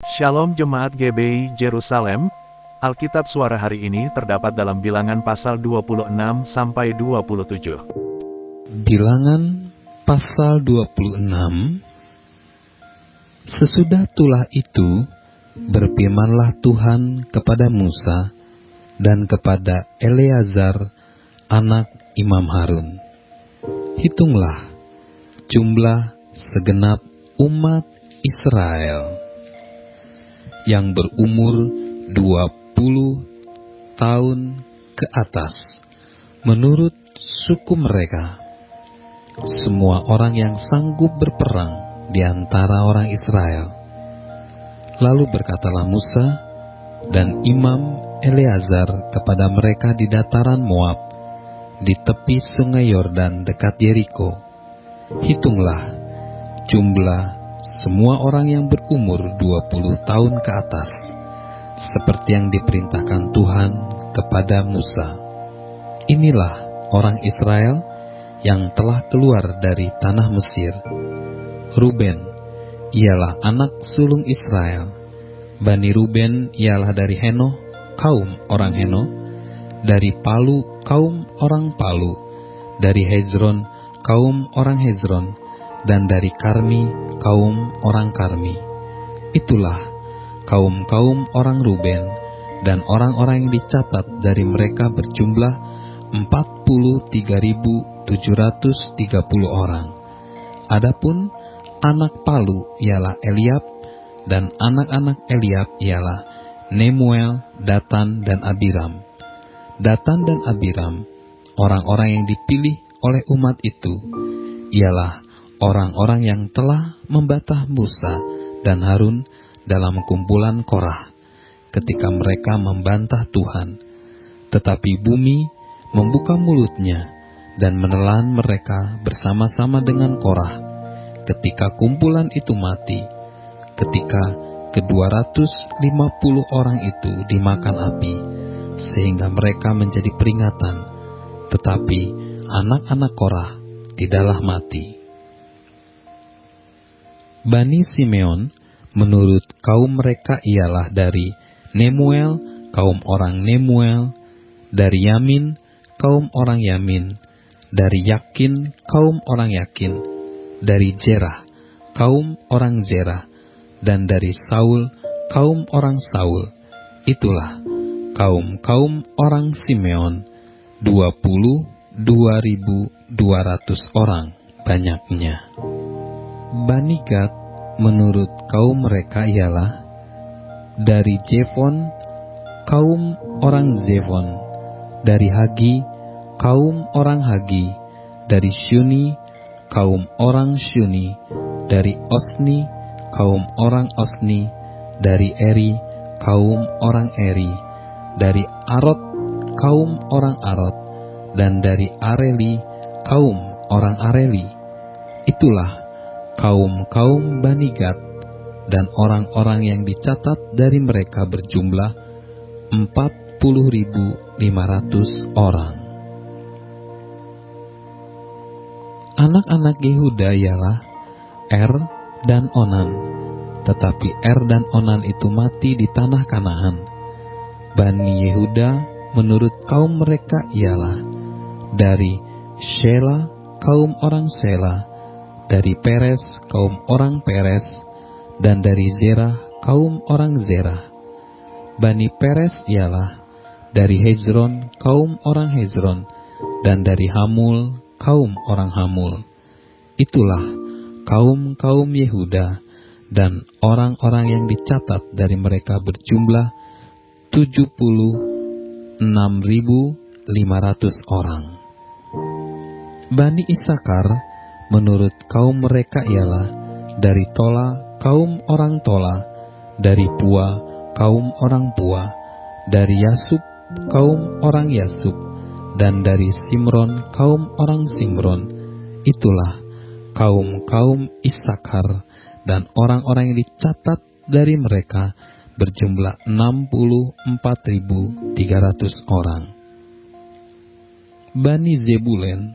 Shalom Jemaat GBI Jerusalem, Alkitab Suara hari ini terdapat dalam Bilangan pasal 26-27. Bilangan pasal 26. Sesudah tulah itu, berfirmanlah Tuhan kepada Musa dan kepada Eleazar, anak Imam Harun. Hitunglah jumlah segenap umat Israel yang berumur 20 tahun ke atas, menurut suku mereka, semua orang yang sanggup berperang di antara orang Israel. Lalu berkatalah Musa dan Imam Eleazar kepada mereka di dataran Moab, di tepi sungai Yordan dekat Yeriko. Hitunglah jumlah semua orang yang berumur 20 tahun ke atas, seperti yang diperintahkan Tuhan kepada Musa. Inilah orang Israel yang telah keluar dari tanah Mesir. Ruben ialah anak sulung Israel. Bani Ruben ialah dari Henoh, kaum orang Henoh, dari Palu, kaum orang Palu, dari Hezron, kaum orang Hezron, dan dari Karmi, kaum orang Karmi. Itulah kaum-kaum orang Ruben, dan orang-orang yang dicatat dari mereka berjumlah 43.730 orang. Adapun anak Palu ialah Eliab, dan anak-anak Eliab ialah Nemuel, Datan, dan Abiram. Datan dan Abiram, orang-orang yang dipilih oleh umat itu, ialah orang-orang yang telah membatah Musa dan Harun dalam kumpulan Korah ketika mereka membantah Tuhan. Tetapi bumi membuka mulutnya dan menelan mereka bersama-sama dengan Korah ketika kumpulan itu mati, ketika ke-250 orang itu dimakan api, sehingga mereka menjadi peringatan, tetapi anak-anak Korah tidaklah mati. Bani Simeon, menurut kaum mereka ialah dari Nemuel, kaum orang Nemuel, dari Yamin, kaum orang Yamin, dari Yakin, kaum orang Yakin, dari Zerah, kaum orang Zerah, dan dari Saul, kaum orang Saul. Itulah kaum-kaum orang Simeon, 22.200 orang banyaknya. Bani Gad, menurut kaum mereka ialah dari Zefon, kaum orang Zefon, dari Hagi, kaum orang Hagi, dari Syuni, kaum orang Syuni, dari Osni, kaum orang Osni, dari Eri, kaum orang Eri, dari Arod, kaum orang Arod, dan dari Areli, kaum orang Areli. Itulah kaum-kaum Bani Gad, dan orang-orang yang dicatat dari mereka berjumlah 40.500 orang. Anak-anak Yehuda ialah Er dan Onan, tetapi Er dan Onan itu mati di tanah Kanaan. Bani Yehuda menurut kaum mereka ialah dari Shela, kaum orang Shela, dari Peres, kaum orang Peres, dan dari Zerah, kaum orang Zerah. Bani Peres ialah dari Hezron, kaum orang Hezron, dan dari Hamul, kaum orang Hamul. Itulah kaum-kaum Yehuda, dan orang-orang yang dicatat dari mereka berjumlah 76.500 orang. Bani Isakar, menurut kaum mereka ialah dari Tola, kaum orang Tola, dari Pua, kaum orang Pua, dari Yasub, kaum orang Yasub, dan dari Simron, kaum orang Simron. Itulah kaum-kaum Isakar, dan orang-orang yang dicatat dari mereka berjumlah 64.300 orang. Bani Zebulen,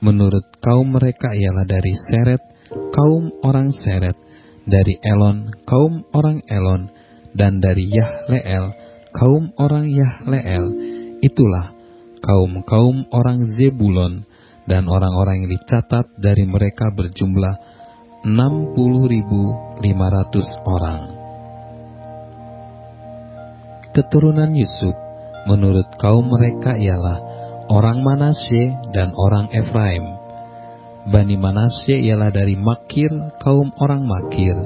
menurut kaum mereka ialah dari Seret, kaum orang Seret, dari Elon kaum orang Elon, dan dari Yahleel kaum orang Yahleel. Itulah kaum-kaum orang Zebulon, dan orang-orang yang dicatat dari mereka berjumlah 60.500 orang. Keturunan Yusuf menurut kaum mereka ialah orang Manasye dan orang Efraim. Bani Manasye ialah dari Makir kaum orang Makir,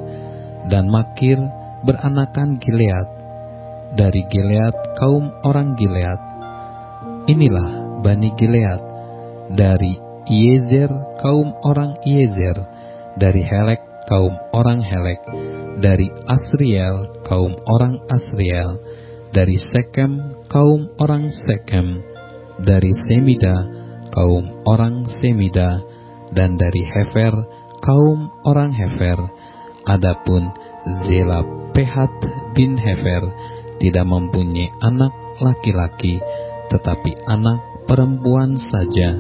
dan Makir beranakan Gilead. Dari Gilead kaum orang Gilead. Inilah Bani Gilead. Dari Iezer kaum orang Iezer, dari Helek kaum orang Helek, dari Asriel kaum orang Asriel, dari Sekem kaum orang Sekem, dari Semida kaum orang Semida, dan dari Hefer kaum orang Hefer. Adapun Zelaphehat bin Hefer tidak mempunyai anak laki-laki, tetapi anak perempuan saja,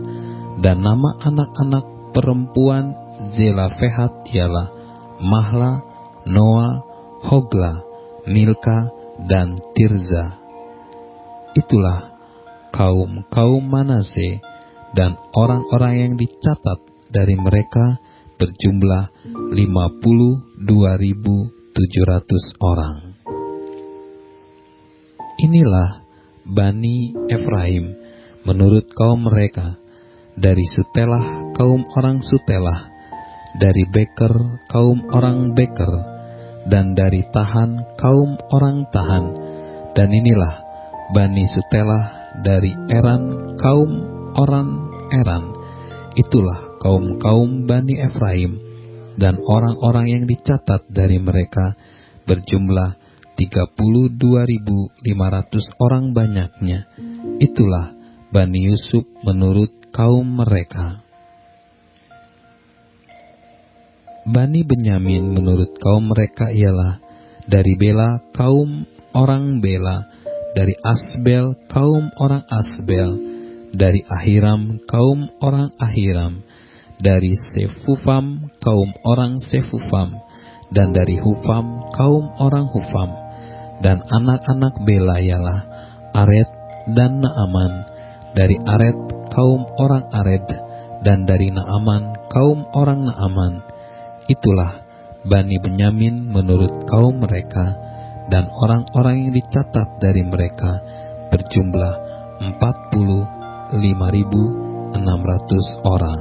dan nama anak-anak perempuan Zelaphehat ialah Mahla, Noa, Hogla, Milka, dan Tirza. Itulah kaum-kaum Manase, dan orang-orang yang dicatat dari mereka berjumlah 52.700 orang. Inilah Bani Efraim menurut kaum mereka, dari Sutelah kaum orang Sutelah, dari Beker kaum orang Beker, dan dari Tahan kaum orang Tahan. Dan inilah Bani Sutelah dari Eran kaum orang Eran. Itulah kaum-kaum Bani Efraim, dan orang-orang yang dicatat dari mereka berjumlah 32.500 orang banyaknya. Itulah Bani Yusuf menurut kaum mereka. Bani Benyamin menurut kaum mereka ialah dari Bela kaum orang Bela, dari Asbel kaum orang Asbel, dari Ahiram kaum orang Ahiram, dari Sefufam kaum orang Sefufam, dan dari Hufam kaum orang Hufam. Dan anak-anak Bela ialah Ared dan Naaman, dari Ared kaum orang Ared, dan dari Naaman kaum orang Naaman. Itulah Bani Benyamin menurut kaum mereka, dan orang-orang yang dicatat dari mereka berjumlah 45.600 orang.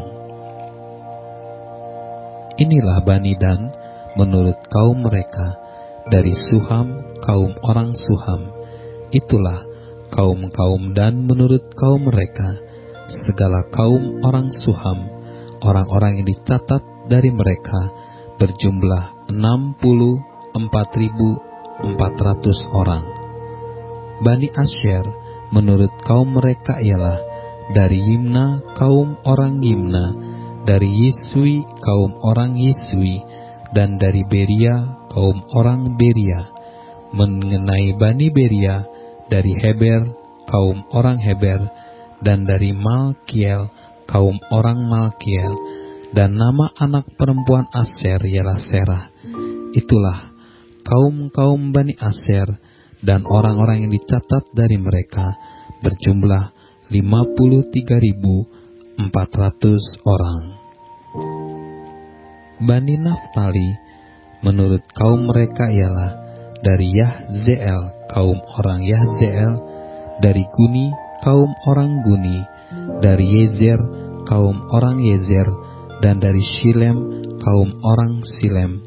Inilah Bani Dan menurut kaum mereka, dari Suham kaum orang Suham. Itulah kaum-kaum Dan menurut kaum mereka, segala kaum orang Suham. Orang-orang yang dicatat dari mereka berjumlah 64.400 orang. Bani Asyer menurut kaum mereka ialah dari Yimna kaum orang Yimna, dari Yiswi kaum orang Yiswi, dan dari Beria kaum orang Beria. Mengenai Bani Beria, dari Heber kaum orang Heber, dan dari Malkiel kaum orang Malkiel. Dan nama anak perempuan Aser ialah Serah. Itulah kaum-kaum Bani Aser, dan orang-orang yang dicatat dari mereka berjumlah 53.400 orang. Bani Naftali menurut kaum mereka ialah dari Yahzeel kaum orang Yahzeel, dari Guni kaum orang Guni, dari Yezer kaum orang Yezer, dan dari Shilem kaum orang Shilem.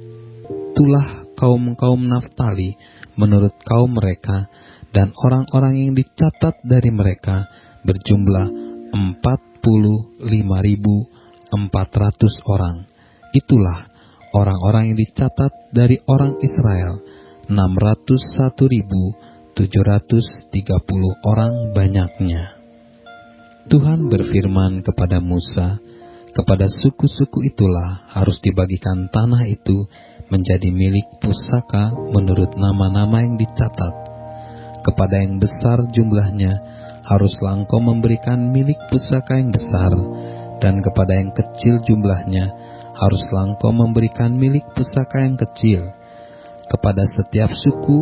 Itulah kaum-kaum Naftali menurut kaum mereka, dan orang-orang yang dicatat dari mereka berjumlah 45.400 orang. Itulah orang-orang yang dicatat dari orang Israel, 601.730 orang banyaknya. Tuhan berfirman kepada Musa, kepada suku-suku itulah harus dibagikan tanah itu menjadi milik pusaka menurut nama-nama yang dicatat. Kepada yang besar jumlahnya haruslah engkau memberikan milik pusaka yang besar, dan kepada yang kecil jumlahnya haruslah engkau memberikan milik pusaka yang kecil kepada setiap suku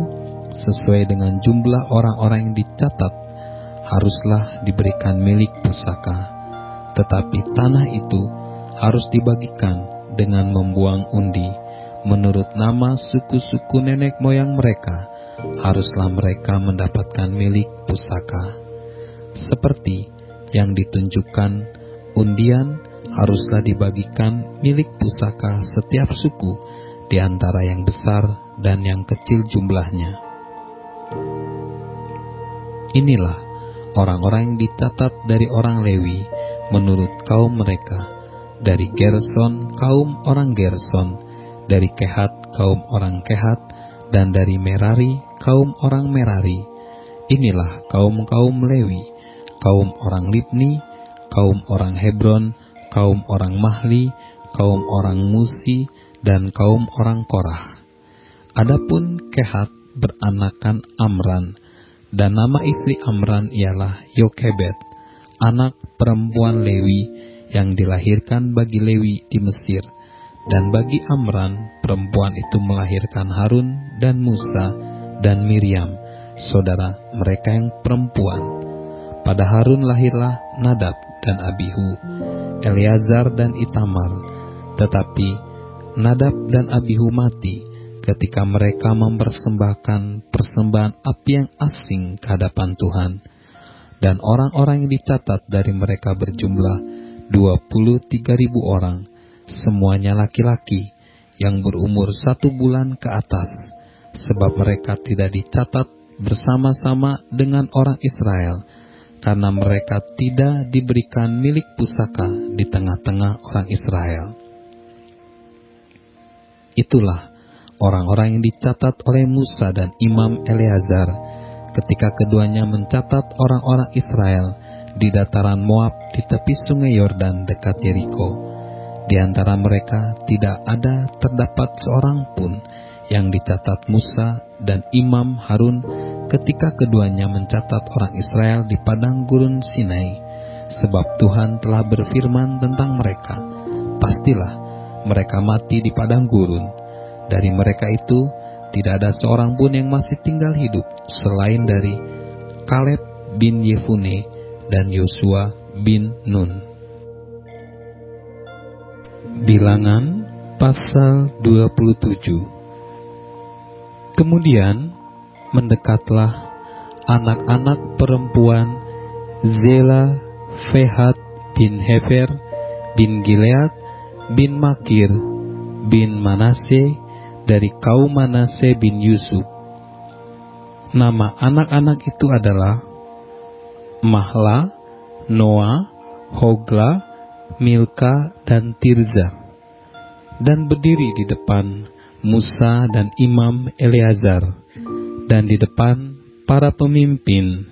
sesuai dengan jumlah orang-orang yang dicatat, haruslah diberikan milik pusaka. Tetapi tanah itu harus dibagikan dengan membuang undi menurut nama suku-suku nenek moyang mereka. Haruslah mereka mendapatkan milik pusaka seperti yang ditunjukkan. Undian haruslah dibagikan milik pusaka setiap suku di antara yang besar dan yang kecil jumlahnya. Inilah orang-orang yang dicatat dari orang Lewi menurut kaum mereka. Dari Gerson, kaum orang Gerson. Dari Kehat, kaum orang Kehat. Dan dari Merari, kaum orang Merari. Inilah kaum-kaum Lewi, kaum orang Libni, kaum orang Hebron, kaum orang Mahli, kaum orang Musi, dan kaum orang Korah. Adapun Kehat beranakan Amran, dan nama istri Amran ialah Yokebed, anak perempuan Lewi yang dilahirkan bagi Lewi di Mesir. Dan bagi Amran, perempuan itu melahirkan Harun dan Musa dan Miriam, saudara mereka yang perempuan. Pada Harun lahirlah Nadab dan Abihu, Eleazar dan Itamar. Tetapi Nadab dan Abihu mati ketika mereka mempersembahkan persembahan api yang asing ke hadapan Tuhan. Dan orang-orang yang dicatat dari mereka berjumlah 23.000 orang, semuanya laki-laki yang berumur 1 bulan ke atas, sebab mereka tidak dicatat bersama-sama dengan orang Israel, karena mereka tidak diberikan milik pusaka di tengah-tengah orang Israel. Itulah orang-orang yang dicatat oleh Musa dan Imam Eleazar ketika keduanya mencatat orang-orang Israel di dataran Moab di tepi sungai Yordan dekat Yeriko. Di antara mereka tidak ada terdapat seorang pun yang dicatat Musa dan Imam Harun ketika keduanya mencatat orang Israel di padang gurun Sinai, sebab Tuhan telah berfirman tentang mereka, pastilah mereka mati di padang gurun. Dari mereka itu tidak ada seorang pun yang masih tinggal hidup selain dari Kaleb bin Yefune dan Yosua bin Nun. Bilangan pasal 27. Kemudian mendekatlah anak-anak perempuan Zela, Fehat bin Hefer bin Gilead bin Makir bin Manase dari kaum Manase bin Yusuf. Nama anak-anak itu adalah Mahla, Noah, Hogla, Milka, dan Tirza. Dan berdiri di depan Musa dan Imam Eleazar, dan di depan para pemimpin,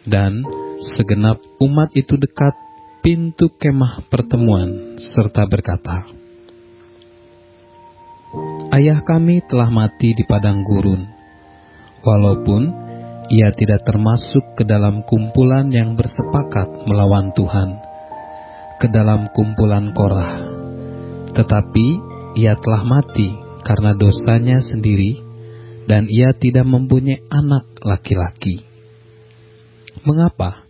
dan segenap umat itu dekat pintu kemah pertemuan, serta berkata, Ayah kami telah mati di padang gurun, walaupun ia tidak termasuk ke dalam kumpulan yang bersepakat melawan Tuhan, ke dalam kumpulan Korah. Tetapi ia telah mati karena dosanya sendiri, dan ia tidak mempunyai anak laki-laki. Mengapa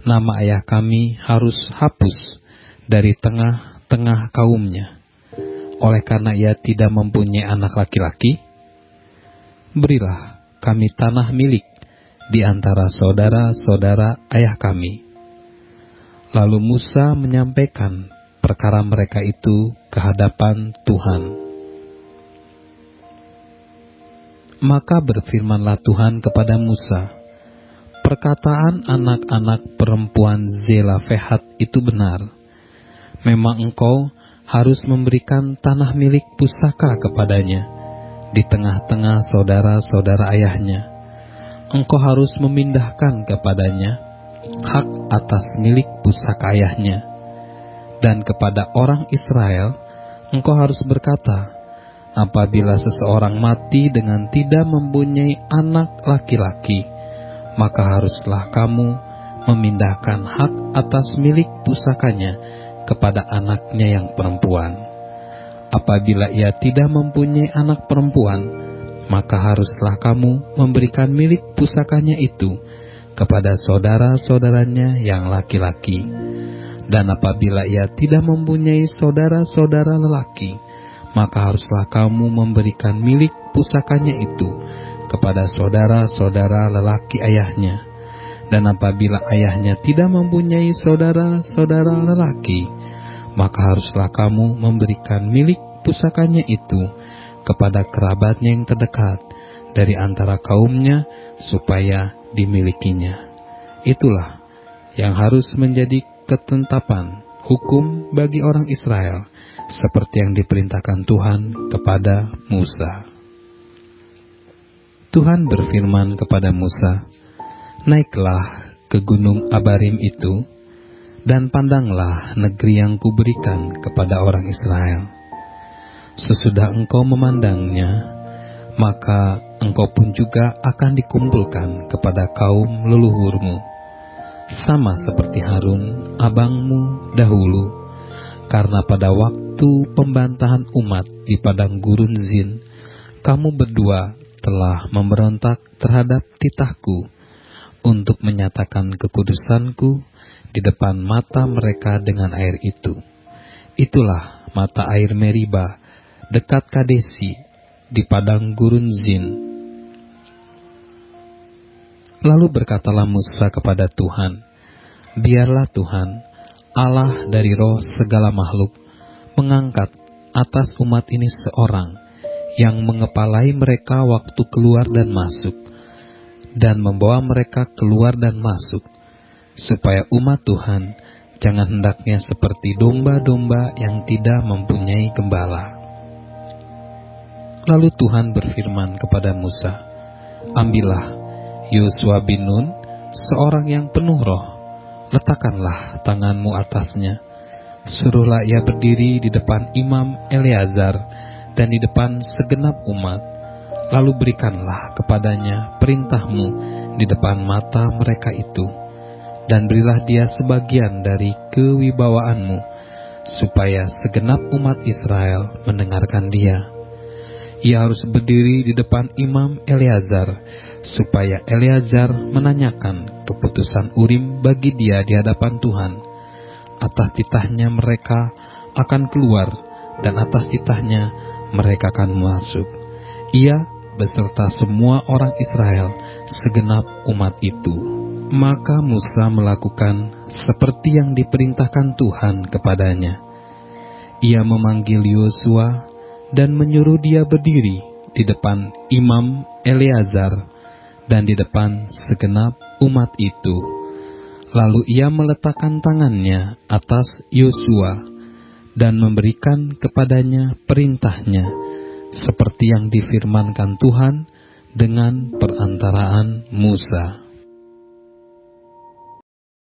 nama ayah kami harus hapus dari tengah-tengah kaumnya, oleh karena ia tidak mempunyai anak laki-laki? Berilah kami tanah milik di antara saudara-saudara ayah kami. Lalu Musa menyampaikan perkara mereka itu ke hadapan Tuhan. Maka berfirmanlah Tuhan kepada Musa, perkataan anak-anak perempuan Zelafehat itu benar. Memang engkau harus memberikan tanah milik pusaka kepadanya di tengah-tengah saudara-saudara ayahnya. Engkau harus memindahkan kepadanya hak atas milik pusaka ayahnya. Dan kepada orang Israel, engkau harus berkata, apabila seseorang mati dengan tidak mempunyai anak laki-laki, maka haruslah kamu memindahkan hak atas milik pusakanya kepada anaknya yang perempuan. apabila ia tidak mempunyai anak perempuan, maka haruslah kamu memberikan milik pusakanya itu kepada saudara-saudaranya yang laki-laki. Dan apabila ia tidak mempunyai saudara-saudara lelaki, maka haruslah kamu memberikan milik pusakanya itu kepada saudara-saudara lelaki ayahnya. Dan apabila ayahnya tidak mempunyai saudara-saudara lelaki, maka haruslah kamu memberikan milik pusakanya itu kepada kerabatnya yang terdekat dari antara kaumnya, supaya dimilikinya. Itulah yang harus menjadi ketetapan hukum bagi orang Israel, seperti yang diperintahkan Tuhan kepada Musa. Tuhan berfirman kepada Musa, "Naiklah ke gunung Abarim itu, dan pandanglah negeri yang kuberikan kepada orang Israel. Sesudah engkau memandangnya, maka engkau pun juga akan dikumpulkan kepada kaum leluhurmu, sama seperti Harun, abangmu dahulu, karena pada waktu pembantahan umat di padang gurun Zin, kamu berdua telah memberontak terhadap titahku untuk menyatakan kekudusanku di depan mata mereka dengan air itu. Itulah mata air Meriba dekat Kadesi di padang gurun Zin." Lalu berkatalah Musa kepada Tuhan, "Biarlah Tuhan, Allah dari roh segala makhluk, mengangkat atas umat ini seorang yang mengepalai mereka waktu keluar dan masuk, dan membawa mereka keluar dan masuk, supaya umat Tuhan jangan hendaknya seperti domba-domba yang tidak mempunyai gembala." Lalu Tuhan berfirman kepada Musa, "Ambillah Yosua bin Nun, seorang yang penuh roh, letakkanlah tanganmu atasnya, suruhlah ia berdiri di depan Imam Eleazar dan di depan segenap umat, lalu berikanlah kepadanya perintahmu di depan mata mereka itu, dan berilah dia sebagian dari kewibawaanmu, supaya segenap umat Israel mendengarkan dia. Ia harus berdiri di depan Imam Eleazar, supaya Eleazar menanyakan keputusan Urim bagi dia di hadapan Tuhan. Atas titahnya mereka akan keluar, dan atas titahnya mereka akan masuk. Ia beserta semua orang Israel, segenap umat itu." Maka Musa melakukan seperti yang diperintahkan Tuhan kepadanya. Ia memanggil Yosua dan menyuruh dia berdiri di depan Imam Eleazar dan di depan segenap umat itu. Lalu ia meletakkan tangannya atas Yosua dan memberikan kepadanya perintahnya, seperti yang difirmankan Tuhan dengan perantaraan Musa.